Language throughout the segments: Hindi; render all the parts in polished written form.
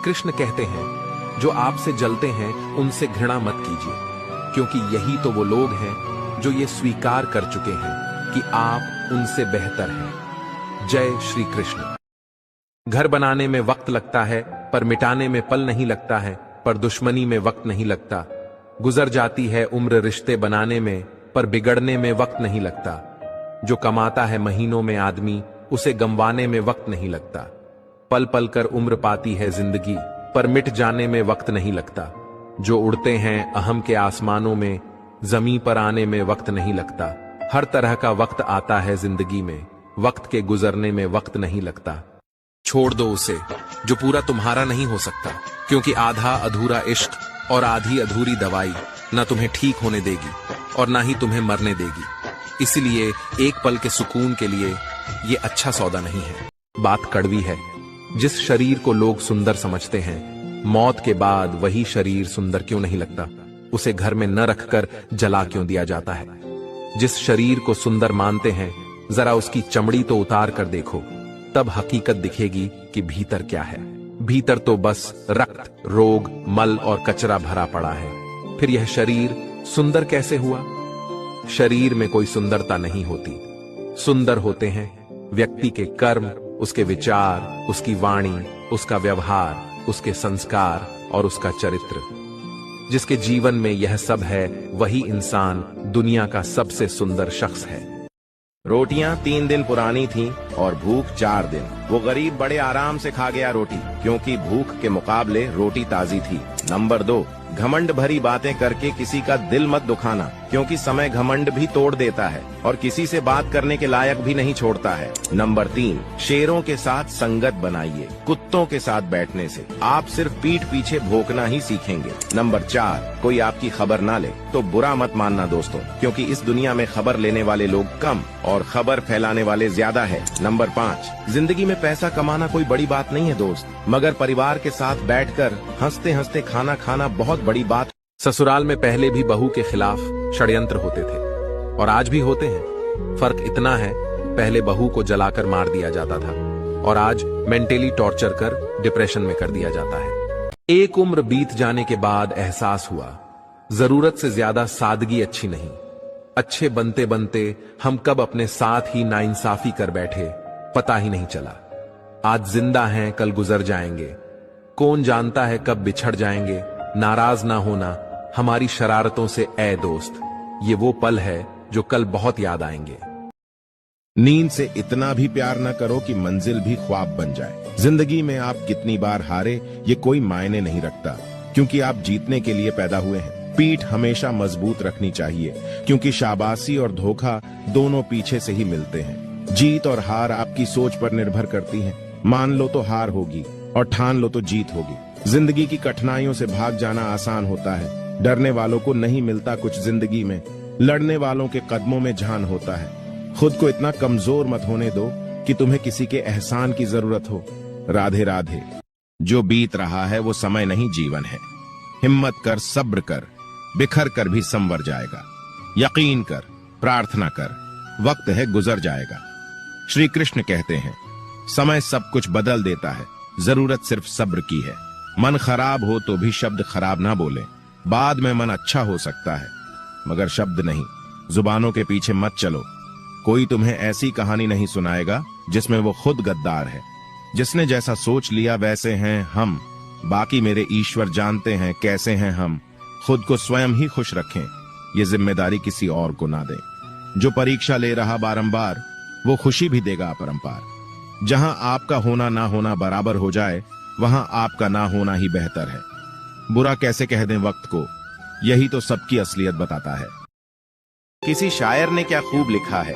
कृष्ण कहते हैं, जो आपसे जलते हैं उनसे घृणा मत कीजिए, क्योंकि यही तो वो लोग हैं जो ये स्वीकार कर चुके हैं कि आप उनसे बेहतर हैं। जय श्री कृष्ण। घर बनाने में वक्त लगता है, पर मिटाने में पल नहीं लगता है, पर दुश्मनी में वक्त नहीं लगता। गुजर जाती है उम्र रिश्ते बनाने में, पर बिगड़ने में वक्त नहीं लगता। जो कमाता है महीनों में आदमी, उसे गंवाने में वक्त नहीं लगता। पल पल कर उम्र पाती है जिंदगी, पर मिट जाने में वक्त नहीं लगता। जो उड़ते हैं अहम के आसमानों में, जमीन पर आने में वक्त नहीं लगता। हर तरह का वक्त आता है जिंदगी में, वक्त के गुजरने में वक्त नहीं लगता। छोड़ दो उसे जो पूरा तुम्हारा नहीं हो सकता, क्योंकि आधा अधूरा इश्क और आधी अधूरी दवाई न तुम्हें ठीक होने देगी और ना ही तुम्हें मरने देगी। इसलिए एक पल के सुकून के लिए ये अच्छा सौदा नहीं है। बात कड़वी है, जिस शरीर को लोग सुंदर समझते हैं, मौत के बाद वही शरीर सुंदर क्यों नहीं लगता? उसे घर में न रखकर जला क्यों दिया जाता है? जिस शरीर को सुंदर मानते हैं, जरा उसकी चमड़ी तो उतार कर देखो, तब हकीकत दिखेगी कि भीतर क्या है। भीतर तो बस रक्त, रोग, मल और कचरा भरा पड़ा है। फिर यह शरीर सुंदर कैसे हुआ? शरीर में कोई सुंदरता नहीं होती। सुंदर होते हैं व्यक्ति के कर्म, उसके विचार, उसकी वाणी, उसका व्यवहार, उसके संस्कार और उसका चरित्र। जिसके जीवन में यह सब है, वही इंसान दुनिया का सबसे सुंदर शख्स है। रोटियां 3 दिन पुरानी थीं और भूख 4 दिन। वो गरीब बड़े आराम से खा गया रोटी, क्योंकि भूख के मुकाबले रोटी ताजी थी। नंबर 2, घमंड भरी बातें करके किसी का दिल मत दुखाना, क्योंकि समय घमंड भी तोड़ देता है और किसी से बात करने के लायक भी नहीं छोड़ता है। नंबर 3, शेरों के साथ संगत बनाइए, कुत्तों के साथ बैठने से आप सिर्फ पीठ पीछे भौंकना ही सीखेंगे। नंबर 4, कोई आपकी खबर ना ले तो बुरा मत मानना दोस्तों, क्योंकि इस दुनिया में खबर लेने वाले लोग कम और खबर फैलाने वाले ज्यादा है। नंबर 5, जिंदगी में पैसा कमाना कोई बड़ी बात नहीं है दोस्त, मगर परिवार के साथ बैठकर हंसते हंसते खाना खाना बहुत बड़ी बात। ससुराल में पहले भी बहू के खिलाफ षड्यंत्र होते थे और आज भी होते हैं। फर्क इतना है, पहले बहू को जलाकर मार दिया जाता था और आज मेंटली टॉर्चर कर डिप्रेशन में कर दिया जाता है। एक उम्र बीत जाने के बाद एहसास हुआ, जरूरत से ज्यादा सादगी अच्छी नहीं। अच्छे बनते बनते हम कब अपने साथ ही नाइंसाफी कर बैठे, पता ही नहीं चला। आज जिंदा हैं, कल गुजर जाएंगे। कौन जानता है कब बिछड़ जाएंगे। नाराज ना होना हमारी शरारतों से ऐ दोस्त, ये वो पल है जो कल बहुत याद आएंगे। नींद से इतना भी प्यार न करो कि मंजिल भी ख्वाब बन जाए। जिंदगी में आप कितनी बार हारे ये कोई मायने नहीं रखता, क्योंकि आप जीतने के लिए पैदा हुए हैं। पीठ हमेशा मजबूत रखनी चाहिए, क्योंकि शाबाशी और धोखा दोनों पीछे से ही मिलते हैं। जीत और हार आपकी सोच पर निर्भर करती है। मान लो तो हार होगी और ठान लो तो जीत होगी। जिंदगी की कठिनाइयों से भाग जाना आसान होता है। डरने वालों को नहीं मिलता कुछ जिंदगी में, लड़ने वालों के कदमों में जान होता है। खुद को इतना कमजोर मत होने दो कि तुम्हें किसी के एहसान की जरूरत हो। राधे राधे। जो बीत रहा है वो समय नहीं, जीवन है। हिम्मत कर, सब्र कर, बिखर कर भी संवर जाएगा। यकीन कर, प्रार्थना कर, वक्त है गुजर जाएगा। श्री कृष्ण कहते हैं, समय सब कुछ बदल देता है, जरूरत सिर्फ सब्र की है। मन खराब हो तो भी शब्द खराब ना बोले। बाद में मन अच्छा हो सकता है, मगर शब्द नहीं। जुबानों के पीछे मत चलो। कोई तुम्हें ऐसी कहानी नहीं सुनाएगा जिसमें वो खुद गद्दार है। जिसने जैसा सोच लिया वैसे हैं हम, बाकी मेरे ईश्वर जानते हैं कैसे हैं हम। खुद को स्वयं ही खुश रखें, ये जिम्मेदारी किसी और को ना दें। जो परीक्षा ले रहा बारंबार, वो खुशी भी देगा अपरंपार। जहां आपका होना ना होना बराबर हो जाए, वहां आपका ना होना ही बेहतर है। बुरा कैसे कह दें वक्त को, यही तो सबकी असलियत बताता है। किसी शायर ने क्या खूब लिखा है,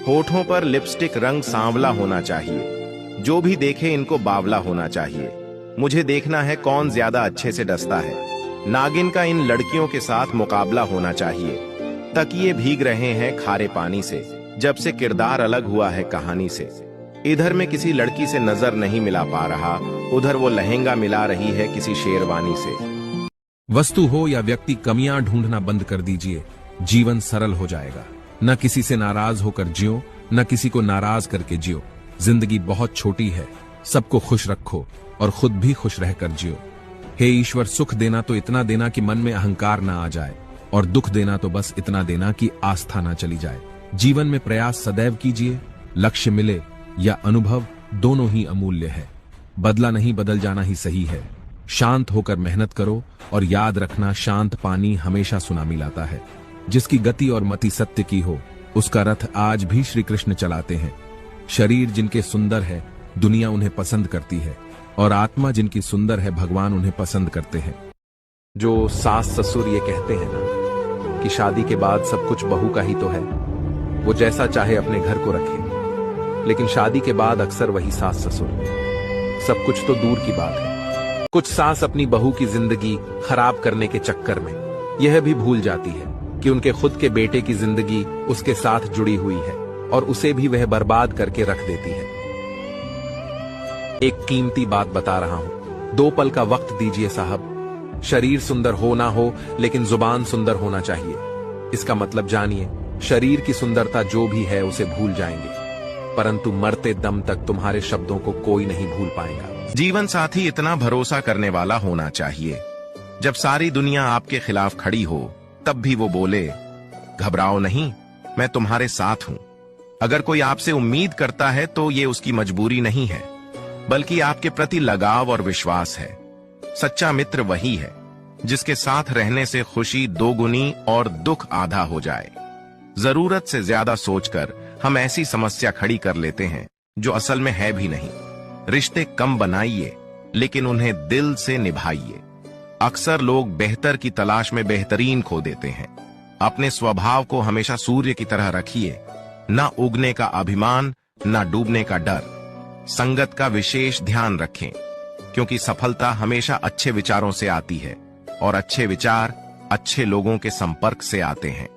होठों पर लिपस्टिक रंग सांवला होना चाहिए, जो भी देखे इनको बावला होना चाहिए। मुझे देखना है कौन ज्यादा अच्छे से डसता है। नागिन का इन लड़कियों के साथ मुकाबला होना चाहिए। तकिए भीग रहे हैं खारे पानी से, जब से किरदार अलग हुआ है कहानी से। इधर में किसी लड़की से नजर नहीं मिला पा रहा, उधर वो लहंगा मिला रही है किसी शेरवानी से। वस्तु हो या व्यक्ति, कमियां ढूंढना बंद कर दीजिए, जीवन सरल हो जाएगा। न किसी से नाराज होकर जियो, न किसी को नाराज करके जियो। जिंदगी बहुत छोटी है, सबको खुश रखो और खुद भी खुश रहकर जियो। हे ईश्वर, सुख देना तो इतना देना कि मन में अहंकार ना आ जाए, और दुख देना तो बस इतना देना कि आस्था ना चली जाए। जीवन में प्रयास सदैव कीजिए, लक्ष्य मिले या अनुभव दोनों ही अमूल्य है। बदला नहीं, बदल जाना ही सही है। शांत होकर मेहनत करो और याद रखना, शांत पानी हमेशा सुनामी लाता है। जिसकी गति और मति सत्य की हो, उसका रथ आज भी श्री कृष्ण चलाते हैं। शरीर जिनके सुंदर है, दुनिया उन्हें पसंद करती है, और आत्मा जिनकी सुंदर है, भगवान उन्हें पसंद करते हैं। जो सास ससुर ये कहते हैं ना कि शादी के बाद सब कुछ बहू का ही तो है, वो जैसा चाहे अपने घर को रखे, लेकिन शादी के बाद अक्सर वही सास ससुर, सब कुछ तो दूर की बात है। कुछ सास अपनी बहू की जिंदगी खराब करने के चक्कर में यह भी भूल जाती है कि उनके खुद के बेटे की जिंदगी उसके साथ जुड़ी हुई है, और उसे भी वह बर्बाद करके रख देती है। एक कीमती बात बता रहा हूं, 2 पल का वक्त दीजिए साहब। शरीर सुंदर हो ना हो, लेकिन जुबान सुंदर होना चाहिए। इसका मतलब जानिए, शरीर की सुंदरता जो भी है उसे भूल जाएंगे, परंतु मरते दम तक तुम्हारे शब्दों को कोई नहीं भूल पाएगा। जीवन साथी इतना भरोसा करने वाला होना चाहिए, जब सारी दुनिया आपके खिलाफ खड़ी हो तब भी वो बोले, घबराओ नहीं, मैं तुम्हारे साथ हूं। अगर कोई आपसे उम्मीद करता है तो ये उसकी मजबूरी नहीं है, बल्कि आपके प्रति लगाव और विश्वास है। सच्चा मित्र वही है जिसके साथ रहने से खुशी 2 गुनी और दुख आधा हो जाए। जरूरत से ज्यादा सोचकर हम ऐसी समस्या खड़ी कर लेते हैं जो असल में है भी नहीं। रिश्ते कम बनाइए, लेकिन उन्हें दिल से निभाइए। अक्सर लोग बेहतर की तलाश में बेहतरीन खो देते हैं। अपने स्वभाव को हमेशा सूर्य की तरह रखिए, ना उगने का अभिमान, ना डूबने का डर। संगत का विशेष ध्यान रखें, क्योंकि सफलता हमेशा अच्छे विचारों से आती है, और अच्छे विचार अच्छे लोगों के संपर्क से आते हैं।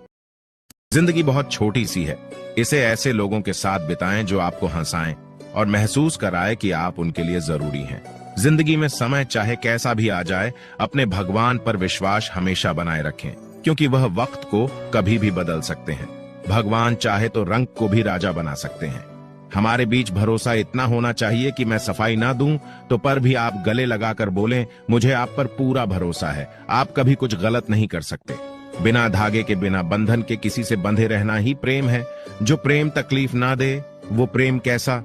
जिंदगी बहुत छोटी सी है, इसे ऐसे लोगों के साथ बिताएं जो आपको हंसाएं और महसूस कराए कि आप उनके लिए जरूरी हैं। जिंदगी में समय चाहे कैसा भी आ जाए, अपने भगवान पर विश्वास हमेशा बनाए रखें, क्योंकि वह वक्त को कभी भी बदल सकते हैं। भगवान चाहे तो रंग को भी राजा बना सकते हैं। हमारे बीच भरोसा इतना होना चाहिए कि मैं सफाई ना दूं तो पर भी आप गले लगाकर बोलें, मुझे आप पर पूरा भरोसा है, आप कभी कुछ गलत नहीं कर सकते। बिना धागे के, बिना बंधन के किसी से बंधे रहना ही प्रेम है। जो प्रेम तकलीफ ना दे वो प्रेम कैसा,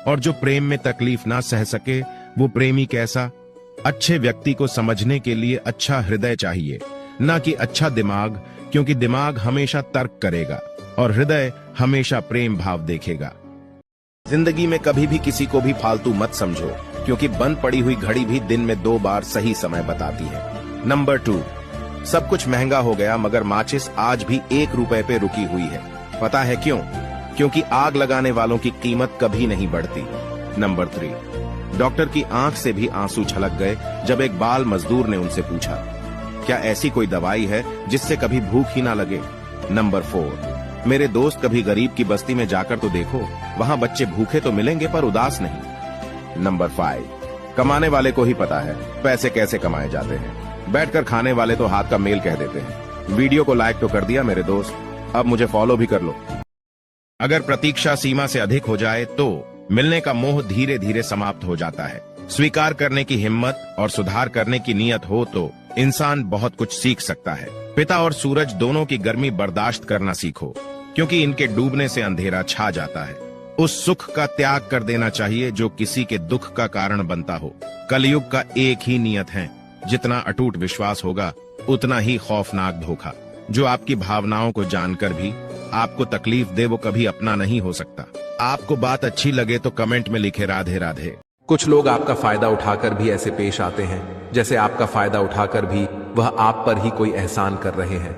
और जो प्रेम में तकलीफ ना सह सके वो प्रेमी कैसा। अच्छे व्यक्ति को समझने के लिए अच्छा हृदय चाहिए, ना कि अच्छा दिमाग, क्योंकि दिमाग हमेशा तर्क करेगा और हृदय हमेशा प्रेम भाव देखेगा। जिंदगी में कभी भी किसी को भी फालतू मत समझो, क्योंकि बंद पड़ी हुई घड़ी भी दिन में 2 बार सही समय बताती है। नंबर 2, सब कुछ महंगा हो गया मगर माचिस आज भी 1 रुपए पे रुकी हुई है। पता है क्यों? क्योंकि आग लगाने वालों की कीमत कभी नहीं बढ़ती। नंबर 3, डॉक्टर की आंख से भी आंसू छलक गए जब एक बाल मजदूर ने उनसे पूछा, क्या ऐसी कोई दवाई है जिससे कभी भूख ही ना लगे? नंबर 4, मेरे दोस्त कभी गरीब की बस्ती में जाकर तो देखो, वहां बच्चे भूखे तो मिलेंगे पर उदास नहीं। नंबर 5, कमाने वाले को ही पता है पैसे कैसे कमाए जाते हैं, बैठकर खाने वाले तो हाथ का मेल कह देते हैं। वीडियो को लाइक तो कर दिया मेरे दोस्त, अब मुझे फॉलो भी कर लो। अगर प्रतीक्षा सीमा से अधिक हो जाए तो मिलने का मोह धीरे धीरे समाप्त हो जाता है। स्वीकार करने की हिम्मत और सुधार करने की नीयत हो तो इंसान बहुत कुछ सीख सकता है। पिता और सूरज दोनों की गर्मी बर्दाश्त करना सीखो, क्योंकि इनके डूबने से अंधेरा छा जाता है। उस सुख का त्याग कर देना चाहिए जो किसी के दुख का कारण बनता हो। कलयुग का एक ही नियत है, जितना अटूट विश्वास होगा उतना ही खौफनाक धोखा। जो आपकी भावनाओं को जानकर भी आपको तकलीफ दे वो कभी अपना नहीं हो सकता। आपको बात अच्छी लगे तो कमेंट में लिखे राधे राधे। कुछ लोग आपका फायदा उठाकर भी ऐसे पेश आते हैं जैसे आपका फायदा उठाकर भी वह आप पर ही कोई एहसान कर रहे हैं।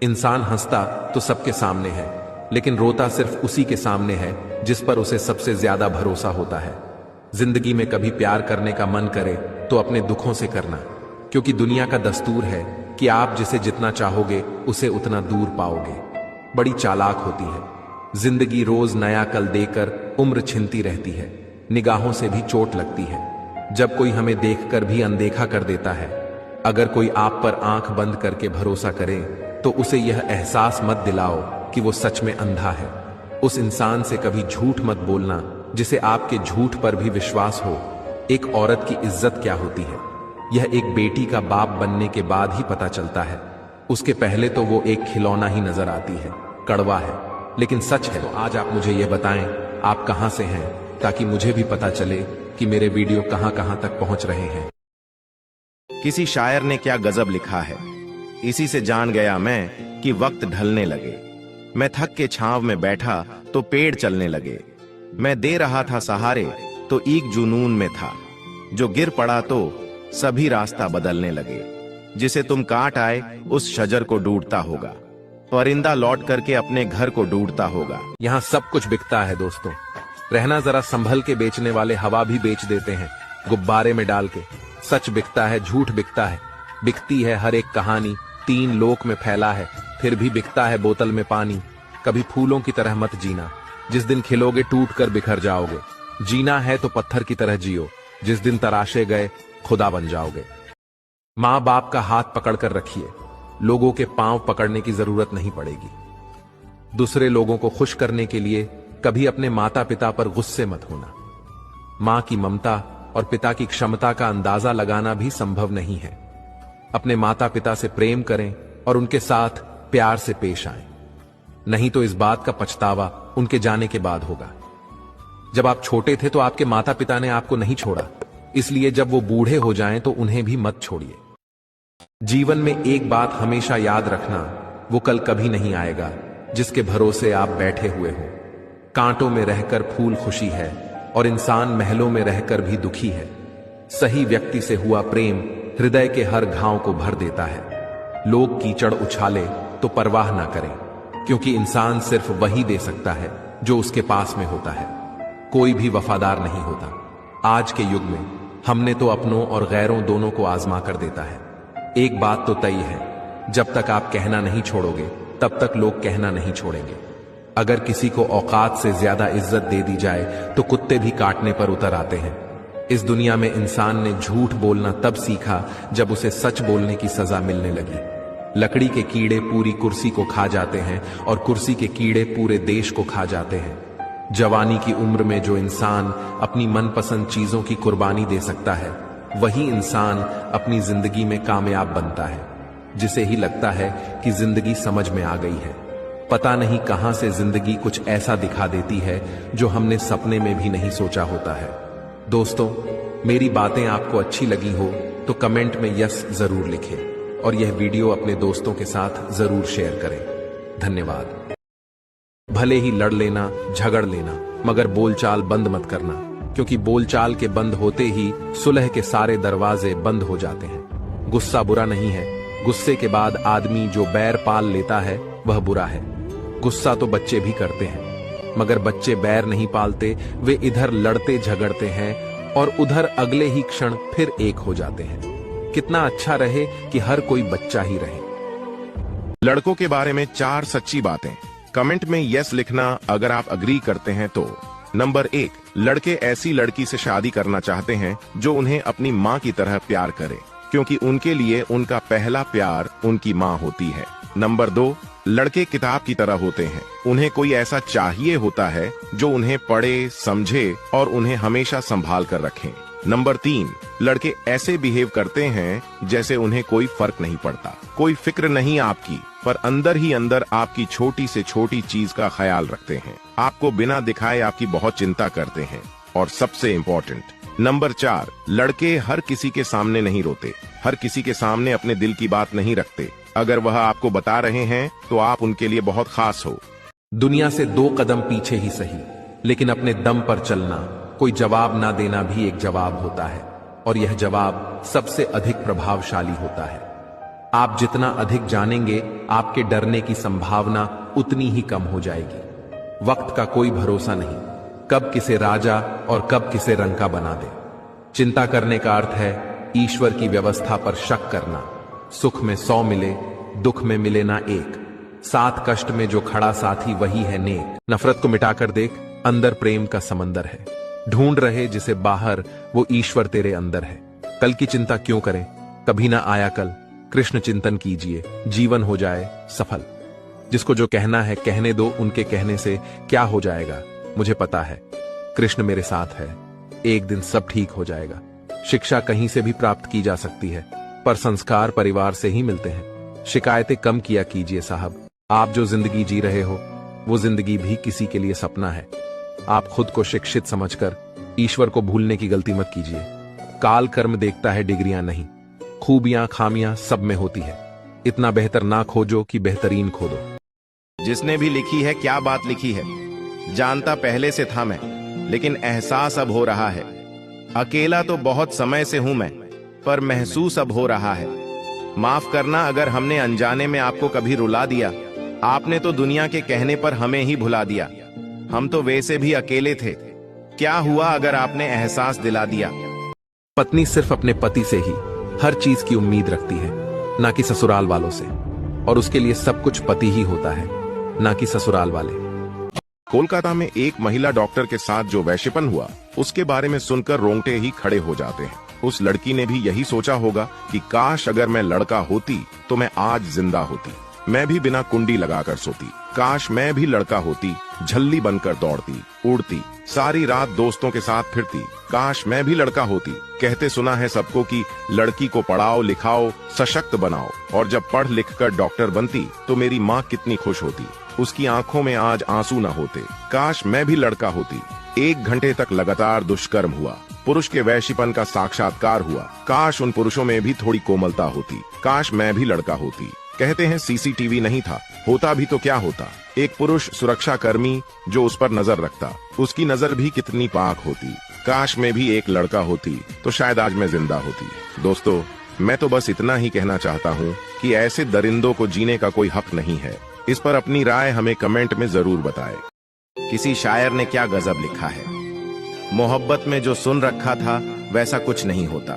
इंसान हंसता तो सबके सामने है, लेकिन रोता सिर्फ उसी के सामने है जिस पर उसे सबसे ज्यादा भरोसा होता है। जिंदगी में कभी प्यार करने का मन करे तो अपने दुखों से करना, क्योंकि दुनिया का दस्तूर है कि आप जिसे जितना चाहोगे उसे उतना दूर पाओगे। बड़ी चालाक होती है जिंदगी, रोज नया कल देकर उम्र छिनती रहती है। निगाहों से भी चोट लगती है जब कोई हमें देखकर भी अनदेखा कर देता है। अगर कोई आप पर आंख बंद करके भरोसा करे तो उसे यह एहसास मत दिलाओ कि वो सच में अंधा है। उस इंसान से कभी झूठ मत बोलना जिसे आपके झूठ पर भी विश्वास हो, एक औरत की इज्जत क्या होती है, यह एक बेटी का बाप बनने के बाद ही पता चलता है। उसके पहले तो वो एक खिलौना ही नजर आती है, कड़वा है लेकिन सच है। तो आज आप मुझे ये बताएं आप कहां से हैं, ताकि मुझे भी पता चले कि मेरे वीडियो कहां कहां तक पहुंच रहे हैं। किसी शायर ने क्या गजब लिखा है, इसी से जान गया मैं कि वक्त ढलने लगे। मैं थक के छांव में बैठा तो पेड़ चलने लगे। मैं दे रहा था सहारे तो एक जुनून में था। जो गिर पड़ा तो सभी रास्ता बदलने लगे। जिसे तुम काट आए उस शजर को ढूंढता होगा, परिंदा लौट करके अपने घर को ढूंढता होगा। यहाँ सब कुछ बिकता है दोस्तों। रहना जरा संभल के, बेचने वाले हवा भी बेच देते हैं गुब्बारे में डाल के। सच बिकता है, झूठ बिकता है, बिकती है हर एक कहानी। 3 लोक में फैला है, फिर भी बिकता है बोतल में पानी। कभी फूलों की तरह मत जीना, जिस दिन खिलोगे टूट कर बिखर जाओगे। जीना है तो पत्थर की तरह जियो, जिस दिन तराशे गए खुदा बन जाओगे। माँ बाप का हाथ पकड़कर रखिए, लोगों के पांव पकड़ने की जरूरत नहीं पड़ेगी। दूसरे लोगों को खुश करने के लिए कभी अपने माता पिता पर गुस्से मत होना। मां की ममता और पिता की क्षमता का अंदाजा लगाना भी संभव नहीं है। अपने माता पिता से प्रेम करें और उनके साथ प्यार से पेश आएं, नहीं तो इस बात का पछतावा उनके जाने के बाद होगा। जब आप छोटे थे तो आपके माता पिता ने आपको नहीं छोड़ा, इसलिए जब वो बूढ़े हो जाएं तो उन्हें भी मत छोड़िए। जीवन में एक बात हमेशा याद रखना, वो कल कभी नहीं आएगा जिसके भरोसे आप बैठे हुए हो। कांटों में रहकर फूल खुशी है और इंसान महलों में रहकर भी दुखी है। सही व्यक्ति से हुआ प्रेम हृदय के हर घाव को भर देता है। लोग कीचड़ उछाले तो परवाह ना करें, क्योंकि इंसान सिर्फ वही दे सकता है जो उसके पास में होता है। कोई भी वफादार नहीं होता। आज के युग में हमने तो अपनों और गैरों दोनों को आजमा कर देता है। एक बात तो तय है, जब तक आप कहना नहीं छोड़ोगे तब तक लोग कहना नहीं छोड़ेंगे। अगर किसी को औकात से ज्यादा इज्जत दे दी जाए तो कुत्ते भी काटने पर उतर आते हैं। इस दुनिया में इंसान ने झूठ बोलना तब सीखा जब उसे सच बोलने की सजा मिलने लगी। लकड़ी के कीड़े पूरी कुर्सी को खा जाते हैं और कुर्सी के कीड़े पूरे देश को खा जाते हैं। जवानी की उम्र में जो इंसान अपनी मनपसंद चीजों की कुर्बानी दे सकता है, वही इंसान अपनी जिंदगी में कामयाब बनता है। जिसे ही लगता है कि जिंदगी समझ में आ गई है, पता नहीं कहां से जिंदगी कुछ ऐसा दिखा देती है जो हमने सपने में भी नहीं सोचा होता है। दोस्तों, मेरी बातें आपको अच्छी लगी हो तो कमेंट में यस जरूर लिखें और यह वीडियो अपने दोस्तों के साथ जरूर शेयर करें। धन्यवाद। भले ही लड़ लेना, झगड़ लेना, मगर बोलचाल बंद मत करना, क्योंकि बोलचाल के बंद होते ही सुलह के सारे दरवाजे बंद हो जाते हैं। गुस्सा बुरा नहीं है, गुस्से के बाद आदमी जो बैर पाल लेता है वह बुरा है। गुस्सा तो बच्चे भी करते हैं, मगर बच्चे बैर नहीं पालते, वे इधर लड़ते झगड़ते हैं और उधर अगले ही क्षण फिर एक हो जाते हैं। कितना अच्छा रहे कि हर कोई बच्चा ही रहे। लड़कों के बारे में 4 सच्ची बातें। कमेंट में यस लिखना अगर आप अग्री करते हैं तो। नंबर 1, लड़के ऐसी लड़की से शादी करना चाहते हैं जो उन्हें अपनी माँ की तरह प्यार करे, क्योंकि उनके लिए उनका पहला प्यार उनकी माँ होती है। नंबर 2, लड़के किताब की तरह होते हैं, उन्हें कोई ऐसा चाहिए होता है जो उन्हें पढ़े, समझे और उन्हें हमेशा संभाल कर रखें। नंबर 3, लड़के ऐसे बिहेव करते हैं जैसे उन्हें कोई फर्क नहीं पड़ता, कोई फिक्र नहीं आपकी, पर अंदर ही अंदर आपकी छोटी से छोटी चीज का ख्याल रखते हैं, आपको बिना दिखाए आपकी बहुत चिंता करते हैं। और सबसे इम्पोर्टेंट नंबर 4, लड़के हर किसी के सामने नहीं रोते, हर किसी के सामने अपने दिल की बात नहीं रखते। अगर वह आपको बता रहे हैं तो आप उनके लिए बहुत खास हो। दुनिया से 2 कदम पीछे ही सही, लेकिन अपने दम पर चलना, कोई जवाब ना देना भी एक जवाब होता है, और यह जवाब सबसे अधिक प्रभावशाली होता है। आप जितना अधिक जानेंगे, आपके डरने की संभावना उतनी ही कम हो जाएगी। वक्त का कोई भरोसा नहीं, कब किसे राजा और कब किसे रंका बना दे। चिंता करने का अर्थ है ईश्वर की व्यवस्था पर शक करना। सुख में 100 मिले, दुख में मिले ना एक। 7 कष्ट में जो खड़ा साथी वही है नेक। नफरत को मिटाकर देख, अंदर प्रेम का समंदर है। ढूंढ रहे जिसे बाहर, वो ईश्वर तेरे अंदर है। कल की चिंता क्यों करें, कभी ना आया कल। कृष्ण चिंतन कीजिए, जीवन हो जाए सफल। जिसको जो कहना है कहने दो, उनके कहने से क्या हो जाएगा मुझे पता है। कृष्ण मेरे साथ है, एक दिन सब ठीक हो जाएगा। शिक्षा कहीं से भी प्राप्त की जा सकती है, पर संस्कार परिवार से ही मिलते हैं। शिकायतें कम किया कीजिए साहब। आप जो जिंदगी जी रहे हो वो जिंदगी भी किसी के लिए सपना है। आप खुद को शिक्षित समझकर ईश्वर को भूलने की गलती मत कीजिए। काल कर्म देखता है, डिग्रियां नहीं। खूबियां खामियां सब में होती है। इतना बेहतर ना खोजो कि बेहतरीन खोदो। जिसने भी लिखी है क्या बात लिखी है, जानता पहले से था मैं, लेकिन एहसास अब हो रहा है। अकेला तो बहुत समय से हूं मैं, पर महसूस अब हो रहा है। माफ करना अगर हमने अनजाने में आपको कभी रुला दिया। आपने तो दुनिया के कहने पर हमें ही भुला दिया। हम तो वैसे भी अकेले थे। क्या हुआ अगर आपने एहसास दिला दिया। पत्नी सिर्फ अपने पति से ही हर चीज की उम्मीद रखती है, ना कि ससुराल वालों से। और उसके लिए सब कुछ पति ही होता है, ना कि ससुराल वाले। कोलकाता में एक महिला डॉक्टर के साथ जो वैश्यपन हुआ, उसके बारे में सुनकर रोंगटे ही खड़े हो जाते हैं। उस लड़की ने भी यही सोचा होगा कि काश अगर मैं लड़का होती तो मैं आज जिंदा होती। मैं भी बिना कुंडी लगाकर सोती। काश मैं भी लड़का होती, झल्ली बनकर दौड़ती, उड़ती, सारी रात दोस्तों के साथ फिरती। काश मैं भी लड़का होती। कहते सुना है सबको कि लड़की को पढ़ाओ लिखाओ, सशक्त बनाओ, और जब पढ़ लिख कर डॉक्टर बनती तो मेरी माँ कितनी खुश होती। उसकी आंखों में आज आंसू न होते। काश मैं भी लड़का होती। 1 घंटे तक लगातार दुष्कर्म हुआ। पुरुष के वैश्यपन का साक्षात्कार हुआ। काश उन पुरुषों में भी थोड़ी कोमलता होती। काश मैं भी लड़का होती। कहते हैं सीसीटीवी नहीं था, होता भी तो क्या होता। एक पुरुष सुरक्षा कर्मी जो उस पर नजर रखता, उसकी नजर भी कितनी पाक होती। काश मैं भी एक लड़का होती तो शायद आज मैं जिंदा होती। दोस्तों, मैं तो बस इतना ही कहना चाहता हूँ कि ऐसे दरिंदों को जीने का कोई हक नहीं है। इस पर अपनी राय हमें कमेंट में जरूर बताएं। किसी शायर ने क्या गजब लिखा है, मोहब्बत में जो सुन रखा था वैसा कुछ नहीं होता।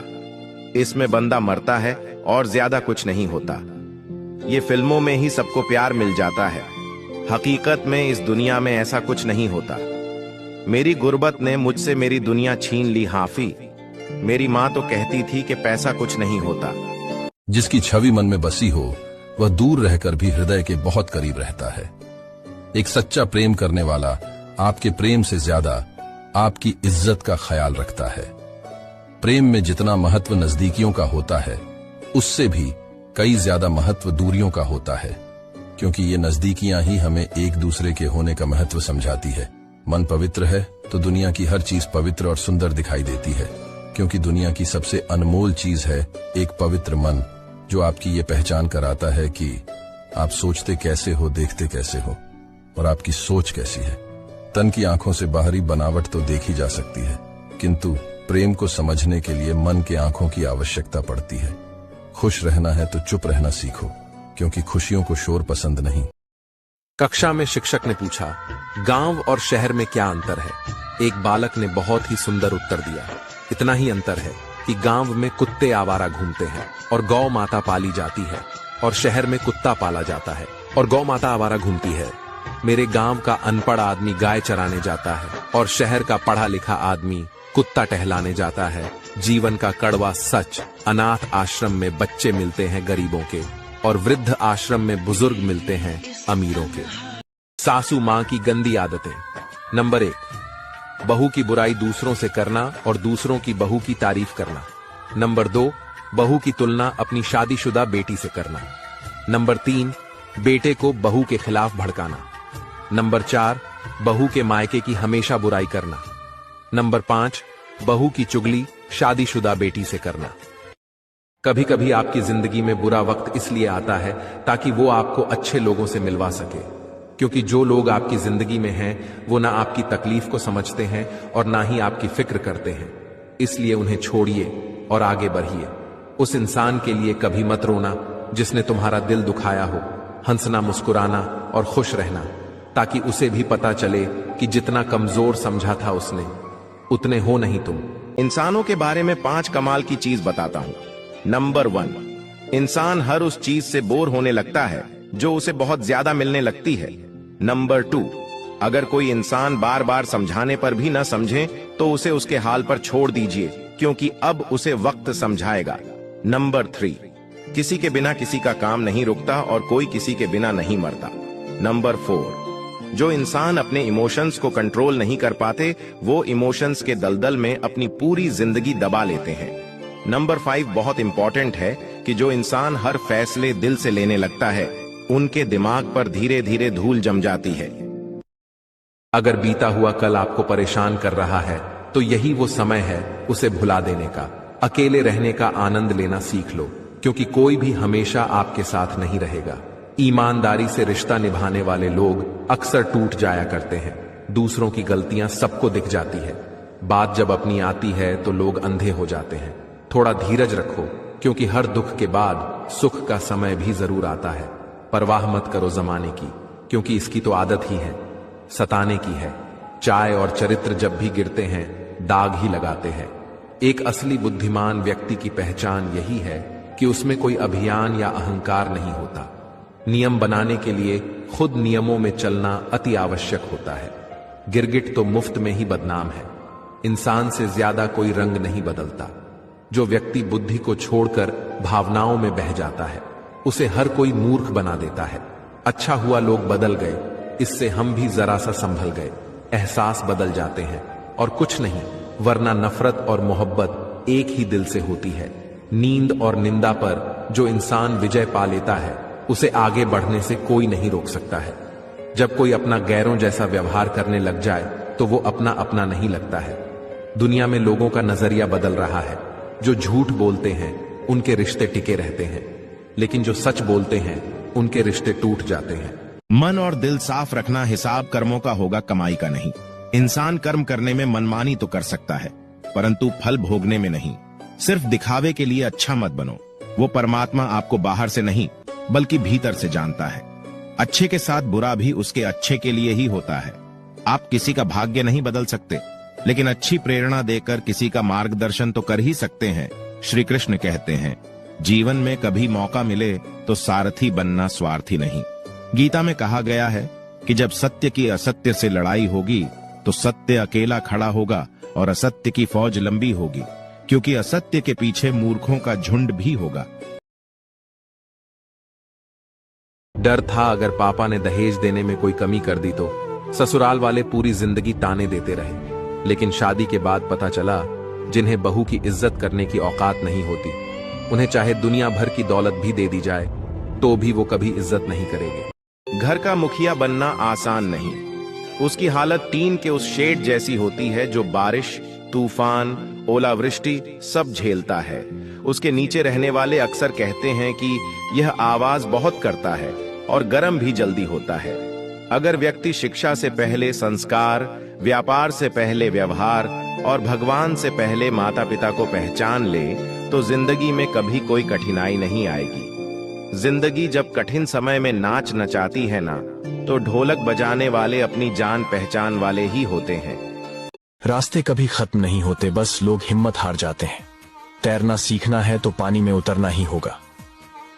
इसमें बंदा मरता है और ज्यादा कुछ नहीं होता। ये फिल्मों में ही सबको प्यार मिल जाता है। हकीकत में इस दुनिया में ऐसा कुछ नहीं होता। मेरी गुर्बत ने मुझसे मेरी दुनिया छीन ली हाफी। मेरी माँ तो कहती थी कि पैसा कुछ नहीं होता। जिसकी छवि मन में बसी हो वह दूर रहकर भी हृदय के बहुत करीब रहता है। एक सच्चा प्रेम करने वाला आपके प्रेम से ज्यादा आपकी इज्जत का ख्याल रखता है। प्रेम में जितना महत्व नजदीकियों का होता है, उससे भी कई ज्यादा महत्व दूरियों का होता है, क्योंकि ये नजदीकियां ही हमें एक दूसरे के होने का महत्व समझाती है। मन पवित्र है तो दुनिया की हर चीज पवित्र और सुंदर दिखाई देती है, क्योंकि दुनिया की सबसे अनमोल चीज है एक पवित्र मन, जो आपकी ये पहचान कराता है कि आप सोचते कैसे हो, देखते कैसे हो, और आपकी सोच कैसी है। तन की आंखों से बाहरी बनावट तो देखी जा सकती है, किंतु प्रेम को समझने के लिए मन के आंखों की आवश्यकता पड़ती है। खुश रहना है तो चुप रहना सीखो, क्योंकि खुशियों को शोर पसंद नहीं। कक्षा में शिक्षक ने पूछा, गांव और शहर में क्या अंतर है। एक बालक ने बहुत ही सुंदर उत्तर दिया, इतना ही अंतर है कि गांव में कुत्ते आवारा घूमते हैं और गौ माता पाली जाती है, और शहर में कुत्ता पाला जाता है और गौ माता आवारा घूमती है। मेरे गांव का अनपढ़ आदमी गाय चराने जाता है और शहर का पढ़ा लिखा आदमी कुत्ता टहलाने जाता है। जीवन का कड़वा सच, अनाथ आश्रम में बच्चे मिलते हैं गरीबों के, और वृद्ध आश्रम में बुजुर्ग मिलते हैं अमीरों के। सासू मां की गंदी आदतें। नंबर 1, बहू की बुराई दूसरों से करना और दूसरों की बहू की तारीफ करना। नंबर 2, बहू की तुलना अपनी शादीशुदा बेटी से करना। नंबर 3, बेटे को बहू के खिलाफ भड़काना। नंबर 4, बहू के मायके की हमेशा बुराई करना। नंबर 5, बहू की चुगली शादीशुदा बेटी से करना। कभी कभी आपकी जिंदगी में बुरा वक्त इसलिए आता है ताकि वो आपको अच्छे लोगों से मिलवा सके, क्योंकि जो लोग आपकी जिंदगी में हैं वो ना आपकी तकलीफ को समझते हैं और ना ही आपकी फिक्र करते हैं। इसलिए उन्हें छोड़िए और आगे बढ़िए। उस इंसान के लिए कभी मत रोना जिसने तुम्हारा दिल दुखाया हो। हंसना, मुस्कुराना और खुश रहना, ताकि उसे भी पता चले कि जितना कमजोर समझा था उसने, उतने हो नहीं तुम। इंसानों के बारे में 5 कमाल की चीज बताता हूँ। नंबर 1, इंसान हर उस चीज से बोर होने लगता है जो उसे बहुत ज्यादा मिलने लगती है। नंबर 2, अगर कोई इंसान बार बार समझाने पर भी न समझे तो उसे उसके हाल पर छोड़ दीजिए, क्योंकि अब उसे वक्त समझाएगा। नंबर 3, किसी के बिना किसी का काम नहीं रुकता और कोई किसी के बिना नहीं मरता। नंबर 4, जो इंसान अपने इमोशंस को कंट्रोल नहीं कर पाते, वो इमोशंस के दलदल में अपनी पूरी जिंदगी दबा लेते हैं। नंबर 5 बहुत इंपॉर्टेंट है कि जो इंसान हर फैसले दिल से लेने लगता है, उनके दिमाग पर धीरे धीरे धूल जम जाती है। अगर बीता हुआ कल आपको परेशान कर रहा है, तो यही वो समय है उसे भुला देने का। अकेले रहने का आनंद लेना सीख लो, क्योंकि कोई भी हमेशा आपके साथ नहीं रहेगा। ईमानदारी से रिश्ता निभाने वाले लोग अक्सर टूट जाया करते हैं। दूसरों की गलतियां सबको दिख जाती है, बात जब अपनी आती है तो लोग अंधे हो जाते हैं। थोड़ा धीरज रखो, क्योंकि हर दुख के बाद सुख का समय भी जरूर आता है। परवाह मत करो जमाने की, क्योंकि इसकी तो आदत ही है, सताने की है। चाय और चरित्र जब भी गिरते हैं, दाग ही लगाते हैं। एक असली बुद्धिमान व्यक्ति की पहचान यही है कि उसमें कोई अभियान या अहंकार नहीं होता। नियम बनाने के लिए खुद नियमों में चलना अति आवश्यक होता है। गिरगिट तो मुफ्त में ही बदनाम है। इंसान से ज्यादा कोई रंग नहीं बदलता। जो व्यक्ति बुद्धि को छोड़कर भावनाओं में बह जाता है, उसे हर कोई मूर्ख बना देता है। अच्छा हुआ लोग बदल गए, इससे हम भी जरा सा संभल गए। एहसास बदल जाते हैं और कुछ नहीं, वरना नफरत और मोहब्बत एक ही दिल से होती है। नींद और निंदा पर जो इंसान विजय पा लेता है, उसे आगे बढ़ने से कोई नहीं रोक सकता है। जब कोई अपना गैरों जैसा व्यवहार करने लग जाए, तो वो अपना अपना नहीं लगता है। दुनिया में लोगों का नजरिया बदल रहा है। जो झूठ बोलते हैं, उनके रिश्ते टिके रहते हैं, लेकिन जो सच बोलते हैं, उनके रिश्ते टूट जाते हैं। मन और दिल साफ रखना हिसाब कर्मों का होगा, कमाई का नहीं। इंसान कर्म करने में मनमानी तो कर सकता है, परंतु फल भोगने में नहीं। सिर्फ दिखावे के लिए अच्छा मत बनो। वो परमात्मा आपको बाहर से नहीं, बल्कि भीतर से जानता है। अच्छे के साथ बुरा भी उसके अच्छे के लिए ही होता है। आप किसी का भाग्य नहीं बदल सकते, लेकिन अच्छी प्रेरणा देकर किसी का मार्गदर्शन तो कर ही सकते हैं। श्री कृष्ण कहते हैं, जीवन में कभी मौका मिले तो सारथी बनना स्वार्थी नहीं। गीता में कहा गया है कि जब सत्य की असत्य से लड़ाई होगी, तो सत्य अकेला खड़ा होगा और असत्य की फौज लंबी होगी, क्योंकि असत्य के पीछे मूर्खों का झुंड भी होगा। डर था अगर पापा ने दहेज देने में कोई कमी कर दी तो ससुराल वाले पूरी जिंदगी ताने देते रहे। लेकिन शादी के बाद पता चला, जिन्हें बहू की इज्जत करने की औकात नहीं होती, उन्हें चाहे दुनिया भर की दौलत भी दे दी जाए, तो भी वो कभी इज्जत नहीं करेंगे। घर का मुखिया बनना आसान नहीं। उसकी हालत टीन के उस शेड जैसी होती है जो बारिश, तूफान, ओलावृष्टि सब झेलता है। उसके नीचे रहने वाले अक्सर कहते हैं कि यह आवाज बहुत करता है और गर्म भी जल्दी होता है। अगर व्यक्ति शिक्षा से पहले संस्कार, व्यापार से पहले व्यवहार और भगवान से पहले माता पिता को पहचान ले, तो जिंदगी में कभी कोई कठिनाई नहीं आएगी। जिंदगी जब कठिन समय में नाच नचाती है ना, तो ढोलक बजाने वाले अपनी जान पहचान वाले ही होते हैं। रास्ते कभी खत्म नहीं होते, बस लोग हिम्मत हार जाते हैं। तैरना सीखना है तो पानी में उतरना ही होगा।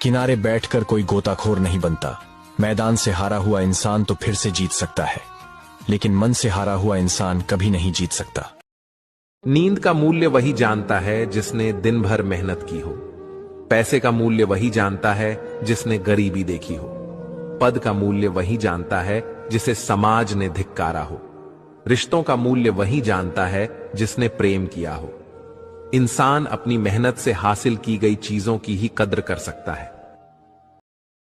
किनारे बैठकर कोई गोताखोर नहीं बनता। मैदान से हारा हुआ इंसान तो फिर से जीत सकता है, लेकिन मन से हारा हुआ इंसान कभी नहीं जीत सकता। नींद का मूल्य वही जानता है जिसने दिन भर मेहनत की हो। पैसे का मूल्य वही जानता है जिसने गरीबी देखी हो। पद का मूल्य वही जानता है जिसे समाज ने धिक्कारा हो। रिश्तों का मूल्य वही जानता है जिसने प्रेम किया हो। इंसान अपनी मेहनत से हासिल की गई चीजों की ही कद्र कर सकता है।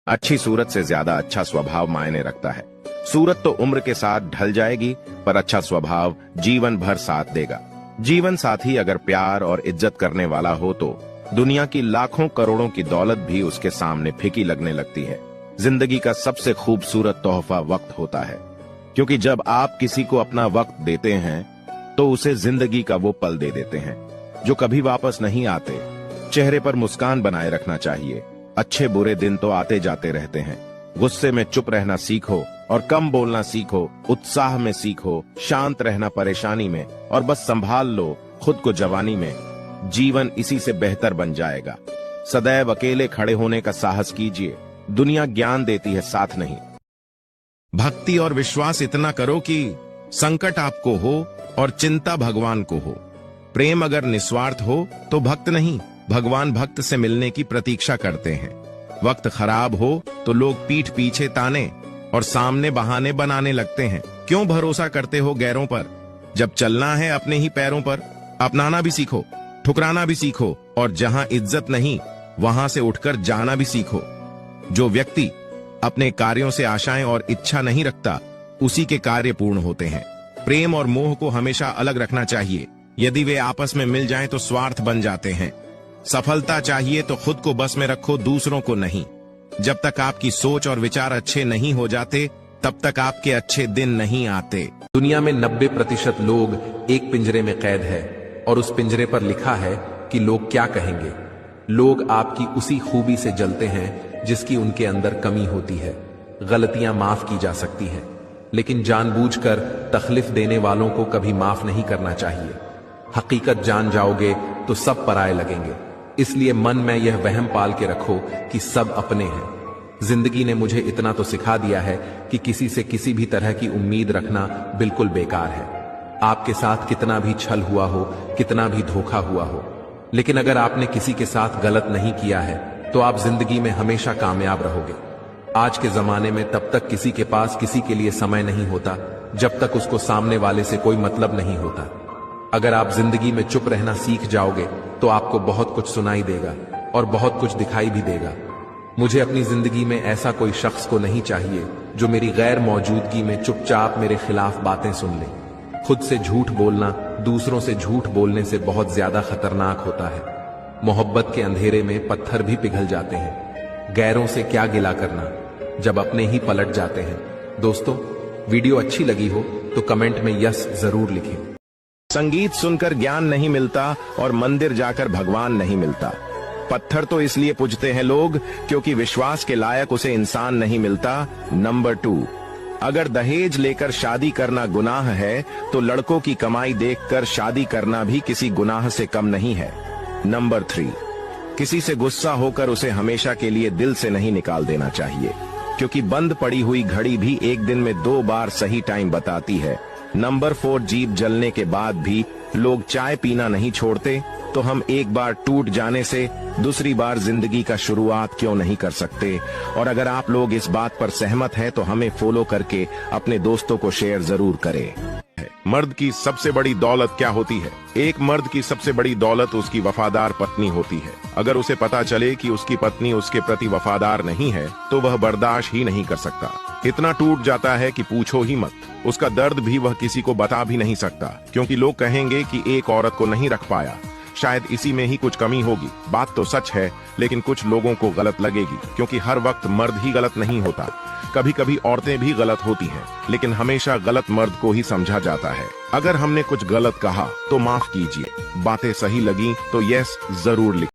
अच्छी सूरत से ज्यादा अच्छा स्वभाव मायने रखता है। सूरत तो उम्र के साथ ढल जाएगी, पर अच्छा स्वभाव जीवन भर साथ देगा। जीवन साथी अगर प्यार और इज्जत करने वाला हो, तो दुनिया की लाखों करोड़ों की दौलत भी उसके सामने फीकी लगने लगती है। जिंदगी का सबसे खूबसूरत तोहफा वक्त होता है, क्योंकि जब आप किसी को अपना वक्त देते हैं, तो उसे जिंदगी का वो पल दे देते हैं जो कभी वापस नहीं आते। चेहरे पर मुस्कान बनाए रखना चाहिए। अच्छे बुरे दिन तो आते जाते रहते हैं। गुस्से में चुप रहना सीखो और कम बोलना सीखो। उत्साह में सीखो, शांत रहना परेशानी में, और बस संभाल लो खुद को जवानी में। जीवन इसी से बेहतर बन जाएगा। सदैव अकेले खड़े होने का साहस कीजिए। दुनिया ज्ञान देती है, साथ नहीं। भक्ति और विश्वास इतना करो कि संकट आपको हो और चिंता भगवान को हो। प्रेम अगर निस्वार्थ हो तो भक्त नहीं, भगवान भक्त से मिलने की प्रतीक्षा करते हैं। वक्त खराब हो तो लोग पीठ पीछे ताने, और सामने बहाने बनाने लगते हैं। क्यों भरोसा करते हो गैरों पर? जब चलना है अपने ही पैरों पर, अपनाना भी सीखो, ठुकराना भी सीखो, और जहां इज्जत नहीं वहां से उठकर जाना भी सीखो। जो व्यक्ति अपने कार्यों से आशाएं और इच्छा नहीं रखता, उसी के कार्य पूर्ण होते हैं। प्रेम और मोह को हमेशा अलग रखना चाहिए। यदि वे आपस में मिल जाएं तो स्वार्थ बन जाते हैं। सफलता चाहिए तो खुद को बस में रखो, दूसरों को नहीं। जब तक आपकी सोच और विचार अच्छे नहीं हो जाते, तब तक आपके अच्छे दिन नहीं आते। दुनिया में 90% लोग एक पिंजरे में कैद है, और उस पिंजरे पर लिखा है कि लोग क्या कहेंगे। लोग आपकी उसी खूबी से जलते हैं जिसकी उनके अंदर कमी होती है। गलतियां माफ की जा सकती हैं, लेकिन जानबूझकर तकलीफ देने वालों को कभी माफ नहीं करना चाहिए। हकीकत जान जाओगे तो सब पराये लगेंगे। इसलिए मन में यह वहम पाल के रखो कि सब अपने हैं। जिंदगी ने मुझे इतना तो सिखा दिया है कि किसी से किसी भी तरह की उम्मीद रखना बिल्कुल बेकार है। आपके साथ कितना भी छल हुआ हो, कितना भी धोखा हुआ हो, लेकिन अगर आपने किसी के साथ गलत नहीं किया है तो आप जिंदगी में हमेशा कामयाब रहोगे। आज के जमाने में तब तक किसी के पास किसी के लिए समय नहीं होता जब तक उसको सामने वाले से कोई मतलब नहीं होता। अगर आप जिंदगी में चुप रहना सीख जाओगे तो आपको बहुत कुछ सुनाई देगा और बहुत कुछ दिखाई भी देगा। मुझे अपनी जिंदगी में ऐसा कोई शख्स को नहीं चाहिए जो मेरी गैर मौजूदगी में चुपचाप मेरे खिलाफ बातें सुन ले। खुद से झूठ बोलना दूसरों से झूठ बोलने से बहुत ज्यादा खतरनाक होता है। मोहब्बत के अंधेरे में पत्थर भी पिघल जाते हैं। गैरों से क्या गिला करना जब अपने ही पलट जाते हैं। दोस्तों, वीडियो अच्छी लगी हो तो कमेंट में यस जरूर लिखें। संगीत सुनकर ज्ञान नहीं मिलता और मंदिर जाकर भगवान नहीं मिलता। पत्थर तो इसलिए पूजते हैं लोग क्योंकि विश्वास के लायक उसे इंसान नहीं मिलता। नंबर 2, अगर दहेज लेकर शादी करना गुनाह है तो लड़कों की कमाई देखकर शादी करना भी किसी गुनाह से कम नहीं है। नंबर 3, किसी से गुस्सा होकर उसे हमेशा के लिए दिल से नहीं निकाल देना चाहिए, क्योंकि बंद पड़ी हुई घड़ी भी एक दिन में 2 बार सही टाइम बताती है। नंबर 4, जीप जलने के बाद भी लोग चाय पीना नहीं छोड़ते, तो हम एक बार टूट जाने से दूसरी बार जिंदगी का शुरुआत क्यों नहीं कर सकते। और अगर आप लोग इस बात पर सहमत हैं तो हमें फॉलो करके अपने दोस्तों को शेयर जरूर करें। मर्द की सबसे बड़ी दौलत क्या होती है? एक मर्द की सबसे बड़ी दौलत उसकी वफादार पत्नी होती है। अगर उसे पता चले कि उसकी पत्नी उसके प्रति वफादार नहीं है तो वह बर्दाश्त ही नहीं कर सकता। इतना टूट जाता है कि पूछो ही मत। उसका दर्द भी वह किसी को बता भी नहीं सकता, क्योंकि लोग कहेंगे कि एक औरत को नहीं रख पाया, शायद इसी में ही कुछ कमी होगी। बात तो सच है, लेकिन कुछ लोगों को गलत लगेगी, क्योंकि हर वक्त मर्द ही गलत नहीं होता। कभी कभी औरतें भी गलत होती हैं, लेकिन हमेशा गलत मर्द को ही समझा जाता है। अगर हमने कुछ गलत कहा तो माफ कीजिए, बातें सही लगी तो यस जरूर लिखें।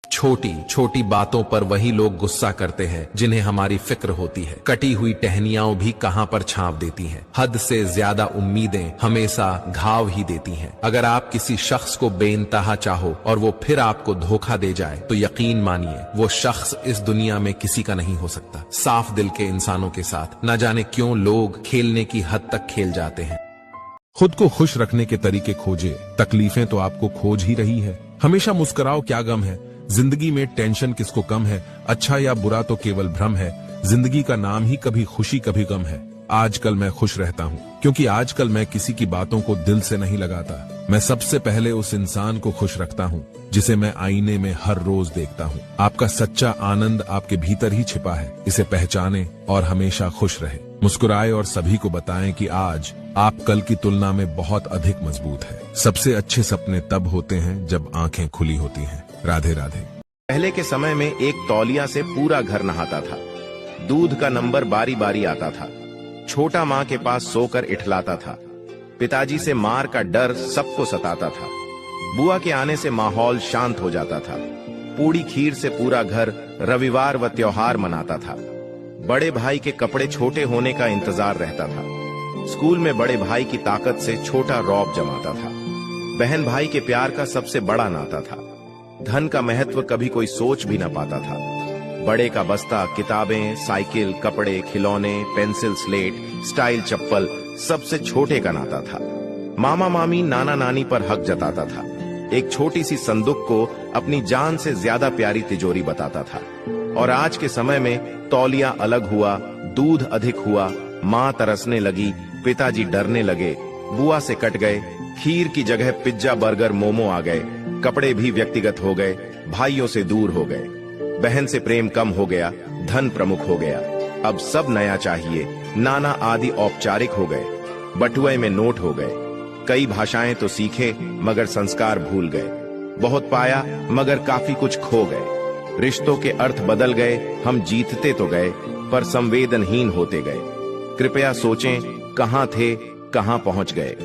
छोटी छोटी बातों पर वही लोग गुस्सा करते हैं जिन्हें हमारी फिक्र होती है। कटी हुई टहनियां भी कहां पर छाप देती हैं। हद से ज्यादा उम्मीदें हमेशा घाव ही देती हैं। अगर आप किसी शख्स को बेइंतहा चाहो और वो फिर आपको धोखा दे जाए तो यकीन मानिए वो शख्स इस दुनिया में किसी का नहीं हो सकता। साफ दिल के इंसानों के साथ न जाने क्यों लोग खेलने की हद तक खेल जाते हैं। खुद को खुश रखने के तरीके खोजे, तकलीफें तो आपको खोज ही रही है। हमेशा मुस्कुराओ, क्या गम है। जिंदगी में टेंशन किसको कम है। अच्छा या बुरा तो केवल भ्रम है। जिंदगी का नाम ही कभी खुशी कभी गम है। आजकल मैं खुश रहता हूँ क्योंकि आजकल मैं किसी की बातों को दिल से नहीं लगाता। मैं सबसे पहले उस इंसान को खुश रखता हूँ जिसे मैं आईने में हर रोज देखता हूँ। आपका सच्चा आनंद आपके भीतर ही छिपा है। इसे पहचाने और हमेशा खुश रहे, मुस्कुराए और सभी को बताएं कि आज आप कल की तुलना में बहुत अधिक मजबूत है। सबसे अच्छे सपने तब होते हैं जब आंखें खुली होती हैं। राधे राधे। पहले के समय में एक तौलिया से पूरा घर नहाता था। दूध का नंबर बारी बारी आता था। छोटा माँ के पास सोकर इठलाता था। पिताजी से मार का डर सबको सताता था। बुआ के आने से माहौल शांत हो जाता था। पूड़ी खीर से पूरा घर रविवार व त्योहार मनाता था। बड़े भाई के कपड़े छोटे होने का इंतजार रहता था। स्कूल में बड़े भाई की ताकत से छोटा रौब जमाता था। बहन भाई के प्यार का सबसे बड़ा नाता था। धन का महत्व कभी कोई सोच भी न पाता था। बड़े का बस्ता, किताबें, साइकिल, कपड़े, खिलौने, पेंसिल, स्लेट, स्टाइल चप्पल सबसे छोटे का नाता था। मामा मामी नाना नानी पर हक जताता था। एक छोटी सी संदूक को अपनी जान से ज्यादा प्यारी तिजोरी बताता था। और आज के समय में तौलिया अलग हुआ, दूध अधिक हुआ, माँ तरसने लगी, पिताजी डरने लगे, बुआ से कट गए, खीर की जगह पिज्जा बर्गर मोमो आ गए, कपड़े भी व्यक्तिगत हो गए, भाइयों से दूर हो गए, बहन से प्रेम कम हो गया, धन प्रमुख हो गया, अब सब नया चाहिए, नाना आदि औपचारिक हो गए, बटुए में नोट हो गए, कई भाषाएं तो सीखे मगर संस्कार भूल गए, बहुत पाया मगर काफी कुछ खो गए, रिश्तों के अर्थ बदल गए, हम जीतते तो गए पर संवेदनहीन होते गए। कृपया सोचें, कहां थे, कहां पहुंच गए।